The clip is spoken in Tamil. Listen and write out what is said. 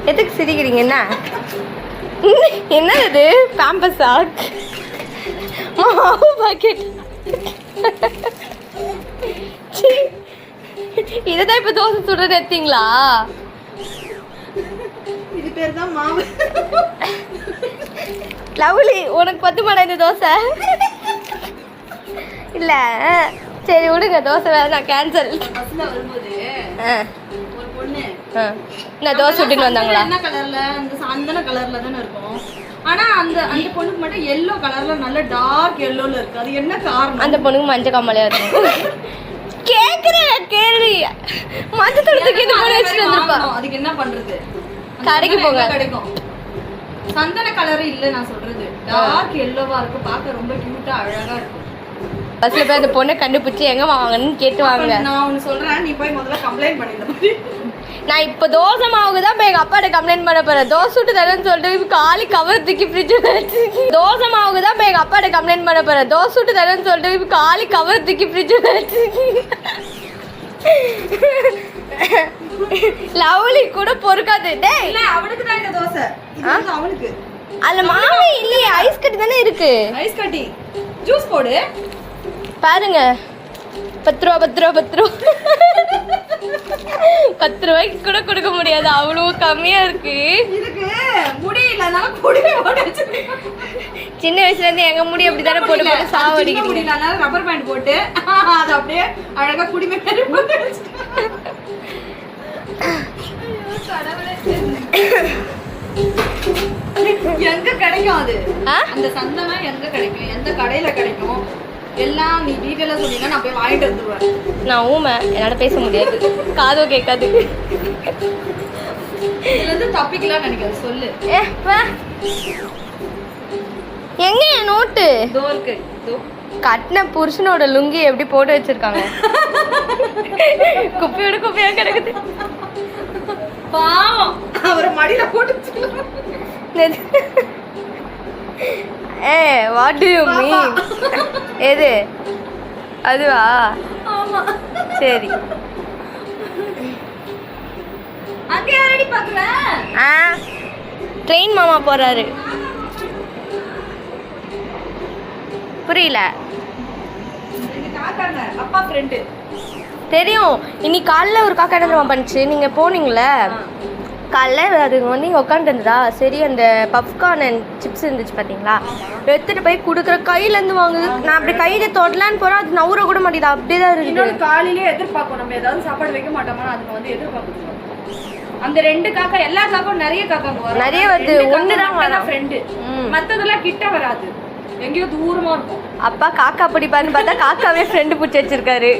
எதுக்கு சிரிக்கிறீங்க? என்ன என்னது பேம்பஸா? மாவு பாக்கெட். இதுதான் இப்ப தோசை சுடுறது எடுத்தீங்களா? இது பேர் தான் மாவு. லவ்லி, உனக்கு பத்து மாடா இந்த தோசை? இல்ல சரி விடுங்க, தோசை வேற, நான் கேன்சல். பஸ்ல வரும்போது ஒரு பொண்ணு நான் தோசை சுட்டுன்னு வந்தாங்களா? என்ன கலர்ல? அந்த சாந்தன கலர்ல தானே இருக்கும். ஆனா அந்த அந்த பொண்ணுக்கு மட்டும் எல்லோ கலர்ல, நல்ல டார்க் எல்லோல இருக்கு. அது என்ன காரணம்? அந்த பொண்ணுக்கு மஞ்சள் கம்மலையா இருக்கும். கேக்குறேன் கேள்வி. மஞ்சள் தூளத்துக்கு இது பண்ணி வச்சுட்டு வந்திருப்பா. அதுக்கு என்ன பண்றது? கடைக்கு போங்க. கிடைக்கும். சந்தன கலர் இல்ல நான் சொல்றது, டார்க் எல்லோவா இருக்கு. பார்க்க ரொம்ப கியூட்டா அழகா இருக்கும். பஸ்ல போய் அந்த பொண்ணை கண்டுபிடிச்சு எங்க வாங்கன்னு கேட்டு வாங்க. நான் ஒன்னு சொல்றேன், நீ போய் முதல்ல கம்ப்ளைண்ட் பண்ணிடு. நான் இப்ப தோசை மாவுக்கு தான் போய் எங்க அப்பாட்ட கம்ப்ளைண்ட் பண்ண போறேன். தோசை சுட்டு தரேன்னு சொல்லிட்டு காலி கவர் தூக்கி ஃப்ரிட்ஜில் வச்சு. தோசை மாவுக்கு தான் போய் எங்க அப்பாட்ட கம்ப்ளைண்ட் பண்ண போறேன். தோசை சுட்டு தரேன்னு சொல்லிட்டு காலி கவர் தூக்கி ஃப்ரிட்ஜில் வச்சு. லவ்லி கூட பொறுக்காது. டேய் இல்ல, அவனுக்கு தான் இந்த தோசை. இது வந்து அவனுக்கு. அதுல மாவு இல்லையே, ஐஸ் கட்டி தானே இருக்கு. ஐஸ் கட்டி. ஜூஸ் போடு. பாருங்க, 10 ரூபா 10 ரூபா 10 ரூபா. 10 ரூபாய்க்கு கூட கொடுக்க முடியாது, அவ்வளவு கம்மியா இருக்கு. இதுக்கு முடியல, அதனால குடிமை போட்டு வச்சிருக்கேன். சின்ன வயசுல இருந்து எங்க முடி அப்படி தானே போட்டு போட்டு சாவடிக்கிறீங்க. முடியல, அதனால ரப்பர் பேண்ட் போட்டு அது அப்படியே அழகா குடிமை பேரு போட்டு வச்சிருக்கேன். எங்க கிடைக்கும் அது? அந்த சந்தனா எங்க கிடைக்கும்? எந்த கடையில கிடைக்கும்? எல்லாம் நீ டீடைலா சொன்னீங்கன்னா நான் போய் வாங்கிட்டு வந்துருவேன். நான் ஊமை, என்னால பேச முடியாது, காதோ கேட்காது. இதுல இருந்து தப்பிக்கலாம் நினைக்கிறேன். சொல்லு. எங்க என் நோட்டு? இதோ இருக்கு. இதோ கட்டின புருஷனோட லுங்கி எப்படி போட்டு வச்சிருக்காங்க. குப்பையோட குப்பையா கிடக்குது. பாவம், அவரை மடியில போட்டு. What to you mean? எது அதுவா? ஆமா சரி. அங்க யாரடி பாக்குற? ட்ரெயின் மாமா போறாரு. புரியல. எங்க காக்காங்க அப்பா ஃப்ரெண்டு. தெரியும். இன்னைக்கு காலைல ஒரு காக்கா என்ன பண்ணுச்சு, நீங்க போனீங்களே காலைல, அது வந்து இங்கே உட்காந்துருந்ததா. சரி, அந்த பப்கார்ன் அண்ட் சிப்ஸ் இருந்துச்சு பார்த்தீங்களா, எடுத்துகிட்டு போய் கொடுக்குற கையிலேருந்து வாங்குது. நான் அப்படி கையில் தொடலான்னு போகிறேன், அது நவுற கூட மாட்டேது, அப்படியே தான் இருக்குது. காலையிலே எதிர்பார்க்கும், நம்ம ஏதாவது சாப்பாடு வைக்க மாட்டோமா, அதுக்கு வந்து எதிர்பார்க்கணும். அந்த 2 காக்கா, எல்லா காக்கும் நிறைய காக்காங்க வரும். நிறைய வருது, ஒன்று தான் வரும் ஃப்ரெண்டு. மற்றதெல்லாம் கிட்ட வராது, எங்கேயோ தூரமாக இருக்கும். அப்பா காக்கா பிடிப்பாருன்னு பார்த்தா காக்காவே ஃப்ரெண்டு பிடிச்சி வச்சிருக்காரு.